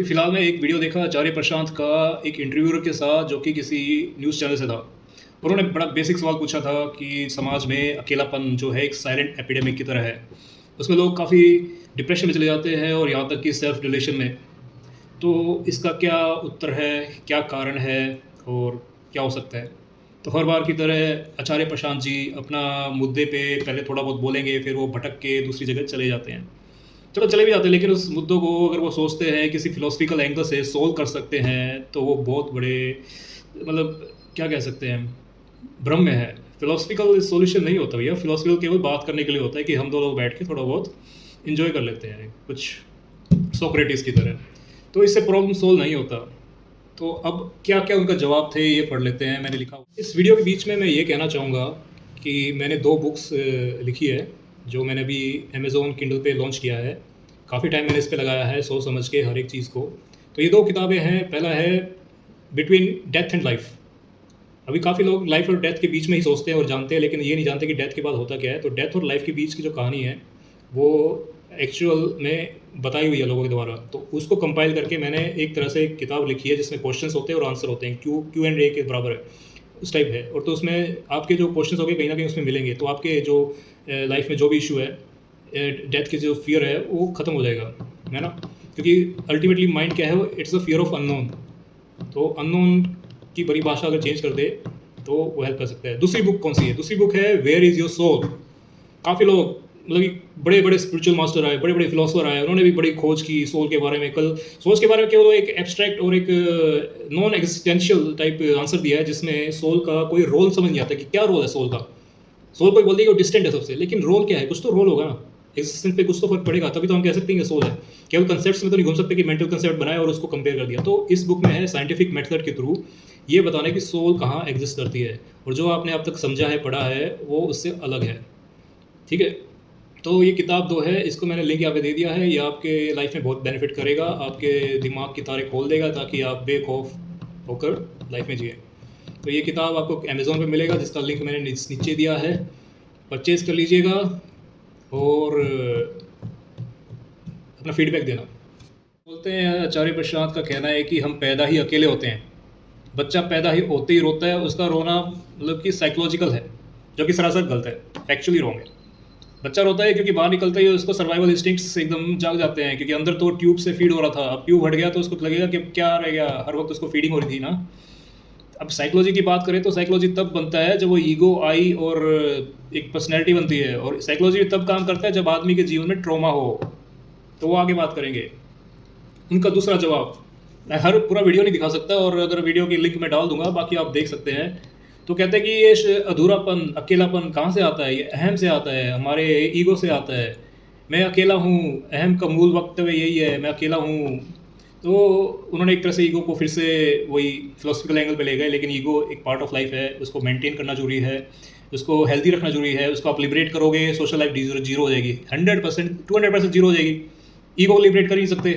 अभी फ़िलहाल मैं एक वीडियो देखा आचार्य प्रशांत का एक इंटरव्यूअर के साथ जो कि किसी न्यूज़ चैनल से था। उन्होंने बड़ा बेसिक सवाल पूछा था कि समाज में अकेलापन जो है एक साइलेंट एपिडेमिक की तरह है। उसमें लोग काफ़ी डिप्रेशन में चले जाते हैं और यहाँ तक कि सेल्फ डिलेशन में। तो इसका क्या उत्तर है, क्या कारण है और क्या हो सकता है? तो हर बार की तरह आचार्य प्रशांत जी अपना मुद्दे पे पहले थोड़ा बहुत बोलेंगे, फिर वो भटक के दूसरी जगह चले जाते हैं। चलो चले भी जाते हैं, लेकिन उस मुद्दों को अगर वो सोचते हैं किसी फ़िलोसॉफ़िकल एंगल से सोल्व कर सकते हैं, तो वो बहुत बड़े मतलब क्या कह सकते हैं, भ्रम में है। फ़िलोसॉफ़िकल सॉल्यूशन नहीं होता भैया, फ़िलोसॉफ़िकल केवल बात करने के लिए होता है कि हम 2 लोग बैठ के थोड़ा बहुत एन्जॉय कर लेते हैं, कुछ सोक्रेटिस की तरह। तो इससे प्रॉब्लम सॉल्व नहीं होता। तो अब क्या-क्या उनका जवाब थे, ये पढ़ लेते हैं, मैंने लिखा। इस वीडियो के बीच में मैं ये कहना चाहूँगा कि मैंने 2 बुक्स लिखी है, जो मैंने अभी अमेज़न किंडल पे लॉन्च किया है। काफ़ी टाइम मैंने इस पे लगाया है, सोच समझ के हर एक चीज़ को। तो ये 2 किताबें हैं, पहला है बिटवीन डेथ एंड लाइफ़। अभी काफ़ी लोग लाइफ़ और डेथ के बीच में ही सोचते हैं और जानते हैं, लेकिन ये नहीं जानते कि डेथ के बाद होता क्या है। तो डेथ और लाइफ़ के बीच की जो कहानी है, वो एक्चुअल में बताई हुई है लोगों के द्वारा। तो उसको कंपाइल करके मैंने एक तरह से एक किताब लिखी है, जिसमें क्वेश्चन्स होते हैं और आंसर होते हैं, क्यू एंड ए के बराबर है, उस टाइप है। और तो उसमें आपके जो क्वेश्चन्स होंगे कहीं न कहीं उसमें मिलेंगे, तो आपके जो लाइफ़ में जो भी इश्यू है, डेथ की जो फ़ियर है, वो ख़त्म हो जाएगा, है ना? क्योंकि अल्टीमेटली माइंड क्या है, वो it's the fear of unknown. तो अननोन की परिभाषा अगर चेंज कर दे, तो वो हेल्प कर सकता है। दूसरी बुक कौन सी है? दूसरी बुक है वेयर इज़ योर सोल। काफ़ी लोग मतलब कि बड़े-बड़े स्पिरिचुअल मास्टर आए, बड़े-बड़े फिलोसोफर आए, उन्होंने भी बड़ी खोज की सोल के बारे में। कल सोच के बारे में केवल एक एब्स्ट्रैक्ट और एक नॉन एक्जिस्टेंशियल टाइप आंसर दिया है, जिसमें सोल का कोई रोल समझ नहीं आता कि क्या रोल है सोल का। सोल कोई बोल देगा वो डिस्टेंट है सबसे, लेकिन रोल क्या है? कुछ तो रोल होगा ना। एक्जिस्टेंस पे कुछ तो फ़र्क पड़ेगा, तभी तो हम कह सकते हैं कि सोल है। केवल कॉन्सेप्ट्स में तो नहीं घूम सकते कि मेंटल कॉन्सेप्ट बनाया और उसको कंपेयर कर दिया। तो इस बुक में है साइंटिफिक मेथड के थ्रू ये बताना है कि सोल कहाँ एग्जिस्ट करती है, और जो आपने अब तक समझा है, पढ़ा है, वो उससे अलग है। ठीक है? तो ये किताब 2 है, इसको मैंने लिंक यहाँ पे दे दिया है। ये आपके लाइफ में बहुत बेनिफिट करेगा, आपके दिमाग की तारें खोल देगा, ताकि आप बेखौफ होकर लाइफ में जिए। तो ये किताब आपको अमेज़न पे मिलेगा, जिसका लिंक मैंने नीचे दिया है। परचेज़ कर लीजिएगा और अपना फीडबैक देना। बोलते हैं आचार्य प्रशांत का कहना है कि हम पैदा ही अकेले होते हैं। बच्चा पैदा ही होते ही रोता है, उसका रोना मतलब कि साइकोलॉजिकल है, जो कि सरासर गलत है, फैक्चुअली रॉन्ग है। बच्चा रोता है क्योंकि बाहर निकलते ही उसको सर्वाइवल इंस्टिंक्ट्स एकदम जाग जाते हैं, क्योंकि अंदर तो ट्यूब से फीड हो रहा था, अब ट्यूब हट गया तो उसको लगेगा कि अब क्या रह गया, हर वक्त उसको फीडिंग हो रही थी ना। अब साइकोलॉजी की बात करें तो साइकोलॉजी तब बनता है जब वो ईगो आई और एक पर्सनैलिटी बनती है, और साइकोलॉजी तब काम करता है जब आदमी के जीवन में ट्रॉमा हो। तो वो आगे बात करेंगे। उनका दूसरा जवाब, मैं हर पूरा वीडियो नहीं दिखा सकता, और अगर वीडियो की लिंक मैं डाल दूंगा, बाकी आप देख सकते हैं। तो कहते हैं कि ये अधूरापन, अकेलापन कहाँ से आता है? ये अहम से आता है, हमारे ईगो से आता है। मैं अकेला हूँ, अहम का मूल वक्तव्य यही है, मैं अकेला हूँ। तो उन्होंने एक तरह से ईगो को फिर से वही फिलोसफिकल एंगल पे ले गए, लेकिन ईगो एक पार्ट ऑफ लाइफ है, उसको मेंटेन करना जरूरी है, उसको हेल्दी रखना जरूरी है। उसको आप लिबरेट करोगे, सोशल लाइफ जीरो हो जाएगी, 100% 200% जीरो हो जाएगी। ईगो को लिबरेट कर ही नहीं सकते।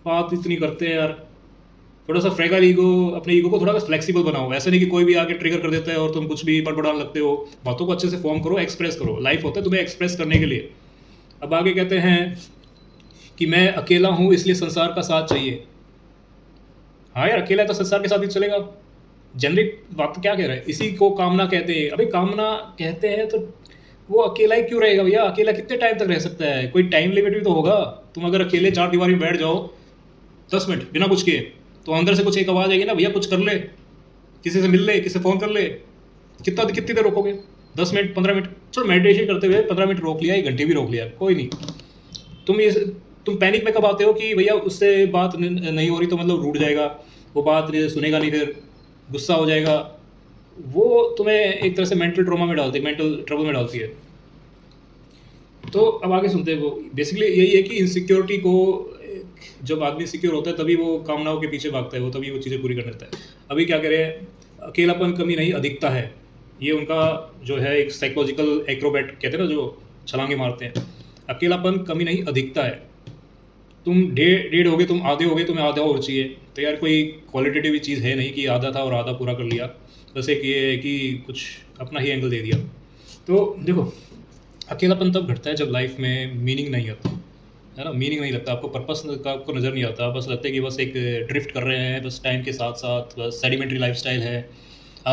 बात इतनी करते हैं यार, थोड़ा सा फ्रेगल ईगो, अपने ईगो को थोड़ा सा फ्लेक्सिबल बनाओ। ऐसा नहीं कि कोई भी आके ट्रिगर कर देता है और तुम कुछ भी बड़बड़ाने लगते हो। बातों को अच्छे से फॉर्म करो, एक्सप्रेस करो। लाइफ होता है तुम्हें एक्सप्रेस करने के लिए। अब आगे कहते हैं कि मैं अकेला हूँ इसलिए संसार का साथ चाहिए। हाँ यार, अकेला है तो संसार के साथ ही चलेगा। जनरिक बात क्या कह रहा है? इसी को कामना कहते हैं। अभी कामना कहते हैं तो वो अकेला ही क्यों रहेगा भैया? अकेला कितने टाइम तक रह सकता है? कोई टाइम लिमिट भी तो होगा। तुम अगर अकेले चार दीवारी में बैठ जाओ 10 मिनट बिना कुछ किए, तो अंदर से कुछ एक आवाज़ आएगी ना, भैया कुछ कर ले, किसी से मिल ले, किसी से फ़ोन कर ले। कितनी देर रोकोगे? 10 मिनट, 15 मिनट? चलो मेडिटेशन करते हुए 15 मिनट रोक लिया, 1 घंटे भी रोक लिया, कोई नहीं। तुम पैनिक में कब आते हो कि भैया उससे बात नहीं हो रही, तो मतलब रूठ जाएगा, वो बात सुनेगा नहीं, फिर गुस्सा हो जाएगा। वो तुम्हें एक तरह से मेंटल ट्रॉमा में डालती है, मेंटल ट्रबल में डालती है। तो अब आगे सुनते हैं। वो बेसिकली यही है कि इनसिक्योरिटी को, जब आदमी सिक्योर होता है तभी वो कामनाओं के पीछे भागता है, वो तभी वो चीज़ें पूरी कर लेता है। अभी क्या कह रहे हैं? अकेलापन कमी नहीं अधिकता है। ये उनका जो है एक साइकोलॉजिकल एक्रोबैट कहते हैं ना, जो छलांगे मारते हैं। अकेलापन कमी नहीं अधिकता है। तुम डेढ़ हो गए, तुम आधे हो गए, तुम्हें आधा और चाहिए। तो यार कोई क्वालिटेटिव चीज़ है नहीं कि आधा था और आधा पूरा कर लिया। बस एक ये है कि कुछ अपना ही एंगल दे दिया। तो देखो, अकेलापन तब घटता है जब लाइफ में मीनिंग नहीं आता। है ना? मीनिंग नहीं लगता, आपको पर्पस का आपको नज़र नहीं आता, बस लगता है कि बस एक ड्रिफ्ट कर रहे हैं, बस टाइम के साथ-साथ, बस सेडिमेंटरी लाइफ़स्टाइल है।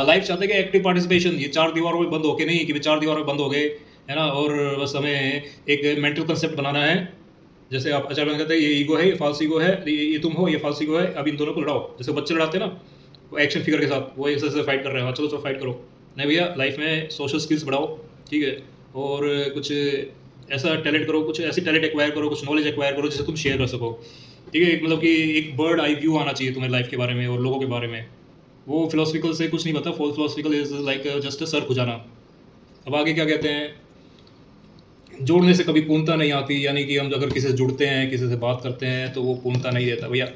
लाइफ़ चाहते हैं कि एक्टिव पार्टिसिपेशन, ये चार दीवारों में बंद होके नहीं कि चार दीवारों में बंद हो गए, है ना? और बस हमें एक मेंटल कंसेप्ट बनाना है, जैसे आप अचानक कहते हैं ये ईगो है, ये फ़ॉल्स ईगो है, ये तुम हो, ये फ़ॉल्स ईगो है, अब इन दोनों को लड़ाओ। जैसे बच्चे लड़ाते हैं ना, वो एक्शन फिगर के साथ, वो ऐसे-ऐसे फाइट कर रहे हैं, हाँ, चलो फाइट करो। नहीं भैया, लाइफ़ में सोशल स्किल्स बढ़ाओ, ठीक है? और कुछ ऐसा टैलेंट करो, कुछ ऐसी टैलेंट एक्वायर करो, कुछ नॉलेज एक्वायर करो जिसे तुम शेयर कर सको, ठीक है? एक मतलब कि एक बर्ड आई व्यू आना चाहिए तुम्हें लाइफ़ के बारे में और लोगों के बारे में। वो फिलोसॉफिकल से कुछ नहीं पता, फिलोसॉफिकल इज़ लाइक जस्ट सर खुजाना। अब आगे क्या कहते हैं, जोड़ने से कभी पूर्णता नहीं आती, यानी कि हम अगर किसी से जुड़ते हैं, किसी से बात करते हैं, तो वो पूर्णता नहीं देता। भैया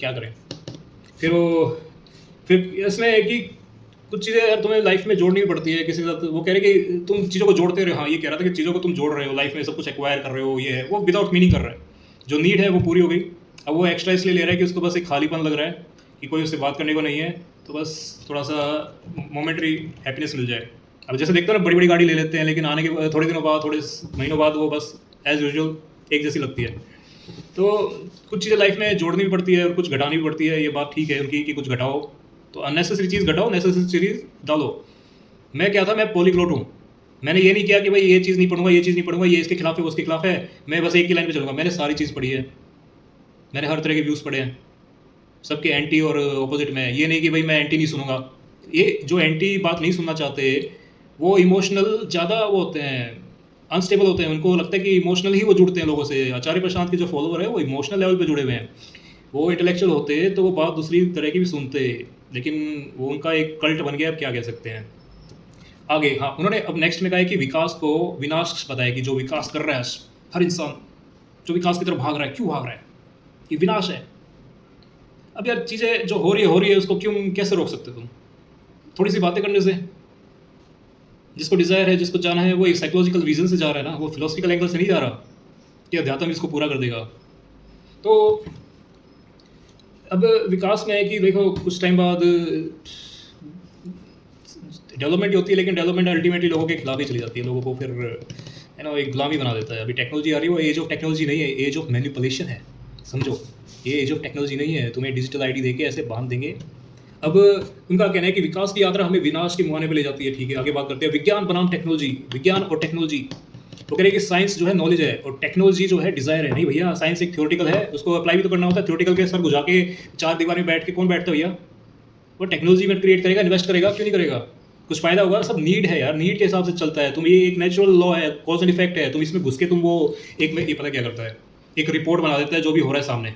क्या करें? फिर वो फिर इसमें है कि कुछ चीज़ें यार तुम्हें लाइफ में जोड़नी भी पड़ती है किसी के साथ। वो कह रहे कि तुम चीज़ों को जोड़ते रहो। हाँ, ये कह रहा था कि चीज़ों को तुम जोड़ रहे हो, लाइफ में सब कुछ एक्वायर कर रहे हो, ये है। वो विदाउट मीनिंग कर रहा है। जो नीड है वो पूरी हो गई। अब वो एक्स्ट्रा इसलिए ले रहा है कि उसको बस एक खालीपन लग रहा है कि कोई उससे बात करने को नहीं है, तो बस थोड़ा-सा मोमेंटरी हैप्पीनेस मिल जाए। अब जैसे देखते हो ना, बड़ी-बड़ी गाड़ी ले लेते हैं, लेकिन आने के थोड़े दिनों बाद, थोड़े महीनों बाद वो बस एज़ यूजुअल एक जैसी लगती है। तो कुछ चीज़ें लाइफ में जोड़नी भी पड़ती है और कुछ घटानी भी पड़ती है। ये बात ठीक है उनकी कि कुछ घटाओ, तो अननेसेसरी चीज़ घटाओ, नेसेसरी चीज़ डालो। मैं क्या था, मैं पॉलीग्लोट हूँ। मैंने ये नहीं किया कि भाई ये चीज़ नहीं पढ़ूँगा, ये चीज़ नहीं पढ़ूँगा, ये इसके खिलाफ है, वो उसके खिलाफ है, मैं बस एक ही लाइन पे चलूँगा। मैंने सारी चीज़ पढ़ी है, मैंने हर तरह के व्यूज़ पढ़े हैं, सबके एंटी और ऑपोजिट में। ये नहीं कि भाई मैं एंटी नहीं सुनूँगा। ये जो एंटी बात नहीं सुनना चाहते, वो इमोशनल ज़्यादा वो होते हैं, अनस्टेबल होते हैं। उनको लगता है कि इमोशनल ही वो जुड़ते हैं लोगों से। आचार्य प्रशांत के जो फॉलोवर है, वो इमोशनल लेवल पे जुड़े हुए हैं। वो इंटेलेक्चुअल होते तो वो बात दूसरी तरह की भी सुनते, लेकिन वो उनका एक कल्ट बन गया। अब क्या कह सकते हैं। आगे हाँ, उन्होंने अब नेक्स्ट में कहा है कि विकास को विनाश बताया कि जो विकास कर रहा है हर इंसान, जो विकास की तरफ भाग रहा है, क्यों भाग रहा है, ये विनाश है। अब यार चीज़ें जो हो रही है उसको क्यों, कैसे रोक सकते तुम? थोड़ी सी बातें करने से। जिसको डिज़ायर है, जिसको जाना है, वो एक साइकोलॉजिकल रीज़न से जा रहा है ना, वो फिलोसफिकल एंगल से नहीं जा रहा कि अध्यात्म इसको पूरा कर देगा। तो अब विकास में है कि देखो कुछ टाइम बाद डेवलपमेंट ही होती है, लेकिन डेवलपमेंट अल्टीमेटली लोगों के खिलाफ ही चली जाती है। लोगों को फिर एक गुलामी बना देता है। अभी टेक्नोलॉजी आ रही है, वो एज ऑफ टेक्नोलॉजी नहीं है, एज ऑफ मैनिपुलेशन है। समझो, ये एज ऑफ टेक्नोलॉजी नहीं है। तुम्हें डिजिटल आईडी देके ऐसे बांध देंगे। अब उनका कहना है कि विकास की यात्रा हमें विनाश के मुहाने पे ले जाती है। ठीक है, आगे बात करते हैं विज्ञान बनाम टेक्नोलॉजी। विज्ञान और टेक्नोलॉजी, वो कह रहे हैं कि साइंस जो है नॉलेज है और टेक्नोलॉजी जो है डिज़ायर है। नहीं भैया, साइंस एक थ्योरेटिकल है, उसको अप्लाई भी तो करना होता है। थ्योरेटिकल के सर घुसा के चार दीवार में बैठ के कौन बैठता है भैया? वो टेक्नोलॉजी में क्रिएट करेगा, इन्वेस्ट करेगा, क्यों नहीं करेगा? कुछ फ़ायदा होगा। सब नीड है यार, नीड के हिसाब से चलता है। तुम ये एक नेचुरल लॉ है, कॉज एंड इफेक्ट है। तुम इसमें घुस के तुम वो एक में ये पता क्या करता है, एक रिपोर्ट बना देता है जो भी हो रहा है सामने।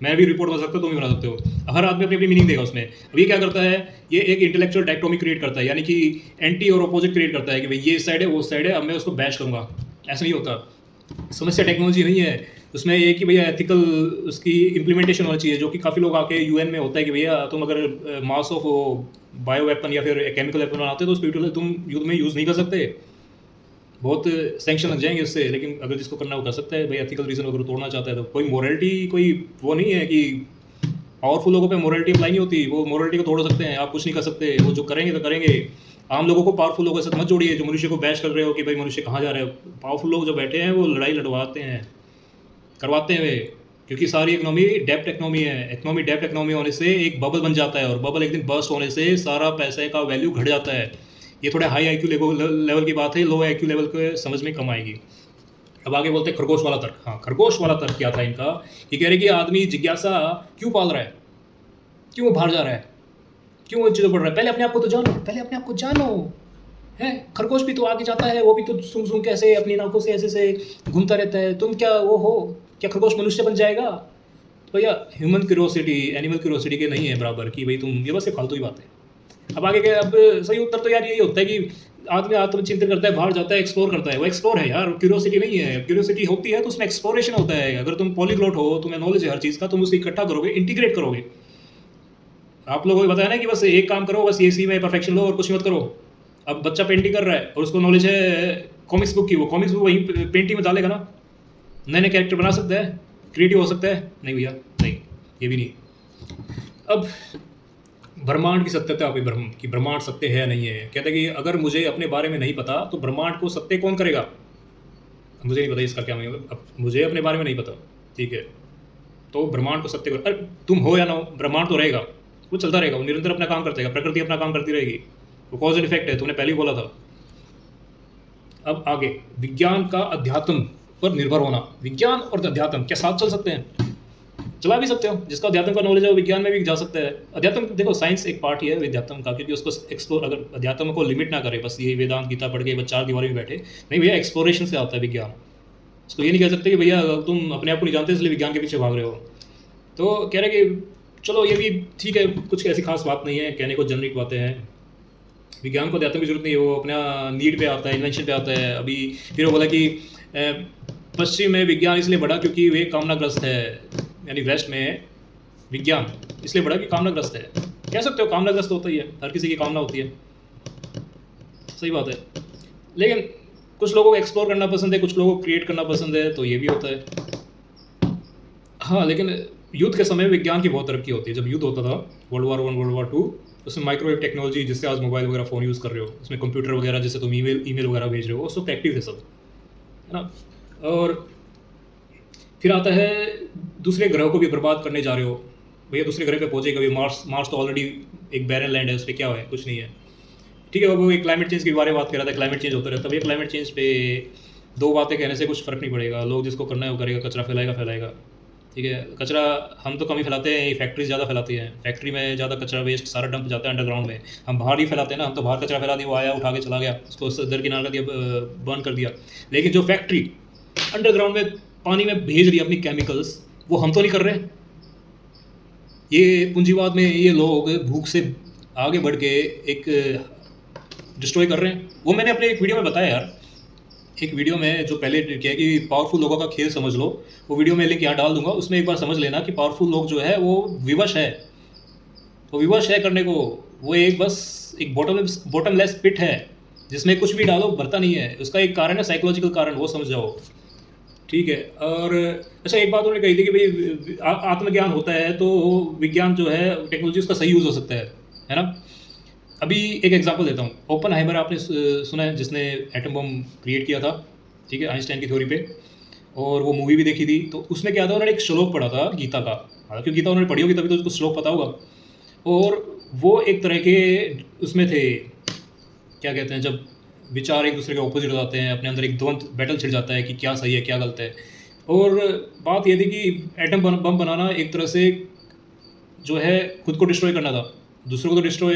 मैं भी रिपोर्ट बना सकता हूँ, तुम भी बना सकते हो। हर आदमी अपनी अपनी मीनिंग देगा उसमें। अब ये क्या करता है, ये एक इंटेलेक्चुअल डायक्टोमी क्रिएट करता है, यानी कि एंटी और अपोजिट क्रिएट करता है कि भाई ये साइड है, वो साइड है, अब मैं उसको बैश करूँगा। ऐसा नहीं होता। समस्या टेक्नोलॉजी नहीं है, उसमें ये कि भैया एथिकल उसकी इम्प्लीमेंटेशन होनी चाहिए। जो कि काफ़ी लोग आके यूएन में होता है कि भैया तुम अगर मास ऑफ बायो वेपन या फिर केमिकल वेपन बनाते हो तो स्पिरिचुअल तुम युद्ध में यूज़ नहीं कर सकते, बहुत सैंक्शन लग जाएंगे उससे। लेकिन अगर जिसको करना वो कर सकता है भाई, एथिकल रीज़न अगर तोड़ना चाहता है तो। कोई मोरलिटी, कोई वो नहीं है कि पावरफुल लोगों पे मोरलिटी अप्लाई नहीं होती। वो मोरलिटी को तोड़ सकते हैं, आप कुछ नहीं कर सकते। वो जो करेंगे तो करेंगे। आम लोगों को पावरफुल लोगों से मत जोड़िए जो मनुष्य को बैश कर रहे हो कि भाई मनुष्य कहाँ जा रहे हो। पावरफुल लोग जो बैठे हैं वो लड़ाई लड़वाते हैं, करवाते हैं वे, क्योंकि सारी इकोनॉमी डेप्ट इकोनॉमी है। इकोनॉमी डेप्ट इकोनॉमी होने से एक बबल बन जाता है और बबल एक दिन बर्स्ट होने से सारा पैसे का वैल्यू घट जाता है। ये थोड़े हाई आईक्यू लेवल की बात है, लो आईक्यू लेवल के समझ में कम आएगी। अब आगे बोलते हैं खरगोश वाला तर्क। हाँ, खरगोश वाला तर्क क्या था इनका, कि कह रहे कि आदमी जिज्ञासा क्यों पाल रहा है, क्यों बाहर जा रहा है, क्यों वो चीज़ें पढ़ रहा है। पहले अपने आप को तो जानो, पहले अपने आप को जानो। है, खरगोश भी तो आगे जाता है, वो भी तो सूंघ सूंघ के ऐसे अपनी नाकों से ऐसे से घूमता रहता है। तुम क्या वो हो, क्या खरगोश मनुष्य बन जाएगा? तो भैया ह्यूमन क्यूरोसिटी एनिमल क्यूरोसिटी के नहीं है बराबर कि भाई तुम, ये बस ये फालतू की बात है। अब आगे के अब सही उत्तर तो यार यही होता है कि आदमी आत्मचिंतन करता है, बाहर जाता है, एक्सप्लोर करता है। वो एक्सप्लोर है यार, क्यूरियोसिटी नहीं है। क्यूरियोसिटी होती है तो उसमें एक्सप्लोरेशन होता है। अगर तुम पॉलीग्लॉट हो, तुम्हें नॉलेज है हर चीज़ का, तुम उसे इकट्ठा करोगे, इंटीग्रेट करोगे। आप लोगों को बताया ना कि बस एक काम करो, बस इसी में परफेक्शन लो और कुछ मत करो। अब बच्चा पेंटिंग कर रहा है और उसको नॉलेज है कॉमिक्स बुक की, वो कॉमिक्स बुक वहीं पेंटिंग में डालेगा ना, नए नए कैरेक्टर बना सकता है, क्रिएटिव हो सकता है। नहीं भैया नहीं, ये भी नहीं। अब ब्रह्मांड की सत्यता पे ब्रह्म कि ब्रह्मांड सत्य है या नहीं है। कहते हैं कि अगर मुझे अपने बारे में नहीं पता तो ब्रह्मांड को सत्य कौन करेगा? मुझे नहीं पता इसका क्या मतलब, अब मुझे अपने बारे में नहीं पता, ठीक है। तो ब्रह्मांड को सत्य कर, अरे तुम हो या ना हो, ब्रह्मांड तो रहेगा, वो चलता रहेगा, वो निरंतर अपना काम करता रहेगा, प्रकृति अपना काम करती रहेगी, वो कॉज एंड इफेक्ट है, तुमने पहले ही बोला था। अब आगे, विज्ञान का अध्यात्म पर निर्भर होना, विज्ञान और अध्यात्म क्या साथ चल सकते हैं? चला भी सकते हो, जिसका अध्यात्म का नॉलेज है वो विज्ञान में भी जा सकता है। अध्यात्म देखो, साइंस एक पार्ट ही है अध्यात्म का, क्योंकि उसको एक्सप्लोर, अगर अध्यात्म को लिमिट ना करे बस ये वेदांत गीता पढ़ के बस चार दीवारी में बैठे, नहीं भैया, एक्सप्लोरेशन से आता है विज्ञान। उसको ये नहीं कह सकते कि भैया तुम अपने आप को नहीं जानते इसलिए विज्ञान के पीछे भाग रहे हो। तो कह रहे कि चलो ये भी ठीक है, कुछ ऐसी खास बात नहीं है, कहने को जनरिक बातें हैं, विज्ञान को अध्यात्म की जरूरत नहीं है, वो अपना नीड पे आता है, इन्वेंशन पे आता है। अभी फिर वो बोला कि पश्चिम में विज्ञान इसलिए बढ़ा क्योंकि वे कामनाग्रस्त है, यानी वेस्ट में विज्ञान इसलिए बढ़ा कि कामनाग्रस्त है। कह सकते हो, कामनाग्रस्त होता ही है, हर किसी की कामना होती है, सही बात है। लेकिन कुछ लोगों को एक्सप्लोर करना पसंद है, कुछ लोगों को क्रिएट करना पसंद है, तो ये भी होता है। हाँ, लेकिन युद्ध के समय विज्ञान की बहुत तरक्की होती है। जब युद्ध होता था, वर्ल्ड वार 1, वर्ल्ड वार 2, उसमें माइक्रोवेव टेक्नोलॉजी, जिससे आज मोबाइल वगैरह फ़ोन यूज़ कर रहे हो, उसमें कंप्यूटर वगैरह जिससे तुम ईमेल वगैरह भेज रहे हो, उस वक्त एक्टिव थे सब, है ना। और फिर आता है दूसरे ग्रह को भी बर्बाद करने जा रहे हो, भैया दूसरे ग्रह पे पहुंचे कभी, मार्स तो ऑलरेडी एक बैरन लैंड है, उस पर क्या है, कुछ नहीं है, ठीक है। वो एक क्लाइमेट चेंज के बारे में बात कर रहा था, क्लाइमेट चेंज होता रहता है, भैया क्लाइमेट चेंज पे दो बातें कहने से कुछ फ़र्क नहीं पड़ेगा, लोग जिसको करना है वो करेगा, कचरा फैलाएगा, ठीक है। कचरा हम तो कम ही फैलाते हैं, फैक्ट्रीज ज़्यादा फैलाती हैं, फैक्ट्री में ज़्यादा कचरा वेस्ट सारा डंप जाता है अंडरग्राउंड में, हम बाहर ही फैलाते हैं ना, हम तो बाहर कचरा फैला दिया, वो आया उठा के चला गया, उसको दरकिनार कर दिया, बर्न कर दिया। लेकिन जो फैक्ट्री अंडरग्राउंड में पानी में भेज रही है अपनी केमिकल्स, वो हम तो नहीं कर रहे। ये पूंजीवाद में ये लोग भूख से आगे बढ़ के एक डिस्ट्रॉय कर रहे हैं। वो मैंने अपने एक वीडियो में बताया यार, एक वीडियो में जो पहले किया कि पावरफुल लोगों का खेल समझ लो, वो वीडियो में लिंक यहाँ डाल दूंगा, उसमें एक बार समझ लेना कि पावरफुल लोग जो है वो विवश है, वो विवश है करने को, वो एक बस एक बॉटमलेस पिट है जिसमें कुछ भी डालो भरता नहीं है। उसका एक कारण है साइकोलॉजिकल कारण, वो समझ जाओ, ठीक है। और अच्छा, एक बात उन्होंने कही थी कि भाई आत्मज्ञान होता है तो विज्ञान जो है टेक्नोलॉजी उसका सही यूज़ हो सकता है ना। अभी एक एग्जांपल देता हूँ, ओपनहाइमर आपने सुना है, जिसने एटम बम क्रिएट किया था, ठीक है, आइंस्टाइन की थ्योरी पे, और वो मूवी भी देखी थी। तो उसमें क्या था, उन्होंने एक श्लोक पढ़ा था गीता का, हालांकि गीता उन्होंने पढ़ी होगी तभी तो उसको श्लोक पता होगा। और वो एक तरह के उसमें थे, क्या कहते हैं, जब विचार एक दूसरे के ऑपोजिट हो जाते हैं, अपने अंदर एक द्वंद्व बैटल छिड़ जाता है कि क्या सही है क्या गलत है। और बात ये थी कि एटम बम बनाना एक तरह से जो है खुद को डिस्ट्रॉय करना था, दूसरों को तो डिस्ट्रॉय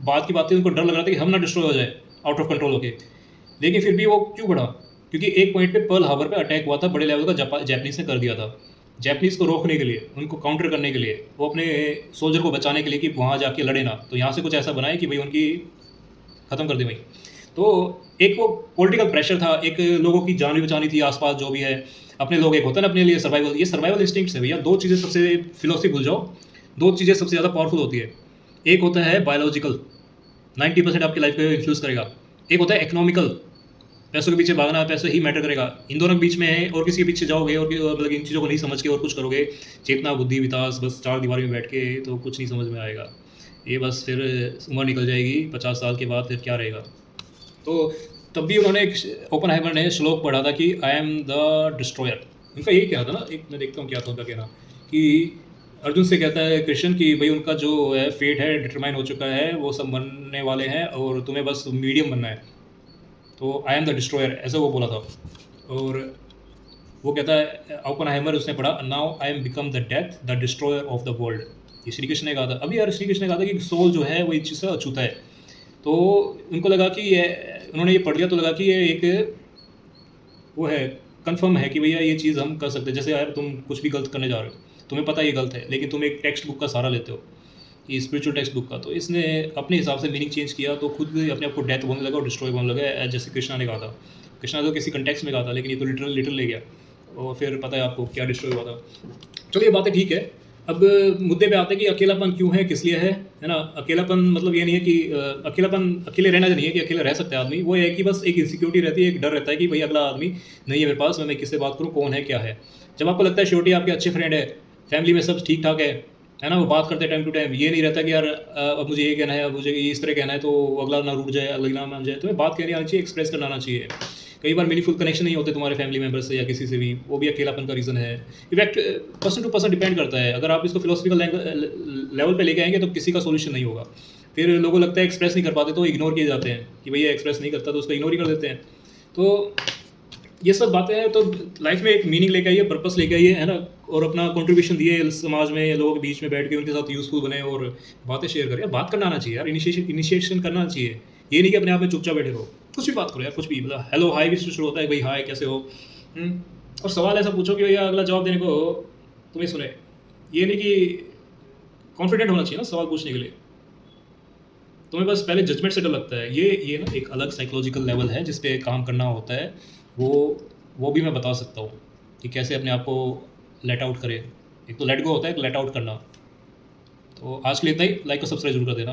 बात की बात थी, उनको डर लग रहा था कि हम ना डिस्ट्रॉय हो जाए आउट ऑफ कंट्रोल होके। लेकिन फिर भी वो क्यों बढ़ा, क्योंकि एक पॉइंट पे पर्ल हार्बर पे अटैक हुआ था, बड़े लेवल का जैपनीज ने कर दिया था। जैपनीज को रोकने के लिए, उनको काउंटर करने के लिए, वो अपने सोल्जर को बचाने के लिए कि वहाँ जाके लड़े ना, तो यहाँ से कुछ ऐसा बनाए कि भाई उनकी ख़त्म कर दे भाई। तो एक वो पॉलिटिकल प्रेशर था, एक लोगों की जान भी बचानी थी, आसपास जो भी है अपने लोग, एक होता है ना अपने लिए सर्वाइवल, ये सर्वाइवल इंस्टिंक्ट्स है भैया। दो चीज़ें सबसे, फिलोसफी भूल जाओ, दो चीज़ें सबसे ज़्यादा पावरफुल होती है। एक होता है बायोलॉजिकल, 90% आपकी लाइफ को इन्फ्लूस करेगा। एक होता है इकोनॉमिकल, पैसों के पीछे भागना, पैसे ही मैटर करेगा। इन दोनों के बीच में है, और किसी के पीछे जाओगे और मतलब इन चीज़ों को नहीं समझ के और कुछ करोगे, चेतना बुद्धि विकास बस चार दीवारी में बैठ के, तो कुछ नहीं समझ में आएगा। ये बस फिर उम्र निकल जाएगी 50 साल के बाद, फिर क्या रहेगा। तो तब भी उन्होंने ओपनहाइमर ने श्लोक पढ़ा था कि आई एम द डिस्ट्रॉयर। उनका यही कहना था ना, एक मैं देखता हूँ क्या था उनका कहना, कि अर्जुन से कहता है कृष्ण कि भाई उनका जो है फेट है डिटरमाइन हो चुका है, वो सब मरने वाले हैं और तुम्हें बस मीडियम बनना है। तो आई एम द डिस्ट्रॉयर, ऐसा वो बोला था। और वो कहता है ओपनहाइमर, उसने पढ़ा, now I am become the death the destroyer of the world. ये श्री कृष्ण ने कहा था। अभी यार श्री कृष्ण ने कहा था कि सोल जो है वो इस चीज़ से अछूता है। तो उनको लगा कि ये, उन्होंने ये पढ़ लिया तो लगा कि ये एक वो है, कंफर्म है कि भैया ये चीज़ हम कर सकते हैं। जैसे यार तुम कुछ भी गलत करने जा रहे हो, तुम्हें पता है ये गलत है, लेकिन तुम एक टेक्स्ट बुक का सहारा लेते हो, ये स्पिरिचुअल टेक्स्ट बुक का। तो इसने अपने हिसाब से मीनिंग चेंज किया, तो खुद अपने आप को डेथ बोलने लगा और डिस्ट्रॉय बोलने लगा, जैसे कृष्णा ने कहा था। कृष्णा तो किसी कंटेक्स्ट में कहा था, लेकिन ये तो लिटरल ले गया, और फिर पता है आपको क्या डिस्ट्रॉय हुआ था। चलो ये बातें ठीक है। अब मुद्दे पे आते हैं कि अकेलापन क्यों है, किस लिए है ना। अकेलापन मतलब ये नहीं है कि अकेलापन, अकेले रहना नहीं है कि अकेले रह सकते हैं आदमी, वो है कि बस एक इनसिक्योरिटी रहती है, एक डर रहता है कि भाई अगला आदमी नहीं है मेरे पास, मैं किससे बात करूँ, कौन है क्या है। जब आपको लगता है श्योरिटी आपके अच्छे फ्रेंड है, फैमिली में सब ठीक ठाक है ना, वो बात करते हैं टाइम टू टाइम, ये नहीं रहता कि यार अब मुझे ये कहना है, अब मुझे ये इस तरह कहना है तो अगला ना रूठ जाए, अगला ना मान जाए। तुम्हें बात कहनी आनी चाहिए, एक्सप्रेस करना आना चाहिए। कई बार मीनिंगफुल कनेक्शन नहीं होते तुम्हारे फैमिली मेंबर से या किसी से भी, वो भी अकेलापन का रीज़न है। Effect person to person depend करता है। अगर आप इसको फिलोसफिकल लेवल पे लेके आएँगे तो किसी का सॉल्यूशन नहीं होगा। फिर लोगों को लगता है एक्सप्रेस नहीं कर पाते तो इग्नोर किए जाते हैं कि भैया एक्सप्रेस नहीं करता तो उसको इग्नोर ही कर देते हैं। तो ये सब बातें हैं, तो लाइफ में एक मीनिंग लेके आइए, पर्पस लेके आइए, है ना? और अपना कंट्रीब्यूशन दिए समाज में, लोगों के बीच में बैठ के उनके साथ यूज़फुल बने और बातें शेयर करें। बात करना आना चाहिए यार, इनिशिएशन करना चाहिए। ये नहीं कि अपने आप में चुपचाप बैठे रहो। कुछ भी बात करो यार, कुछ भी, मतलब हेलो हाय भी से शुरू होता है, भाई हाय कैसे हो? हुँ? और सवाल ऐसा पूछो कि भैया अगला जवाब देने को तुम्हें सुने। ये नहीं कि कॉन्फिडेंट होना चाहिए ना सवाल पूछने के लिए। तुम्हें बस पहले जजमेंट से डर लगता है। ये ना एक अलग साइकोलॉजिकल लेवल है जिस पे काम करना होता है। वो वो भी मैं बता सकता हूँ कि कैसे अपने आप को लेट आउट करें। एक तो लेट गो होता है, एक लेट आउट करना। तो आज के लिए इतना ही। लाइक और सब्सक्राइब ज़रूर कर देना।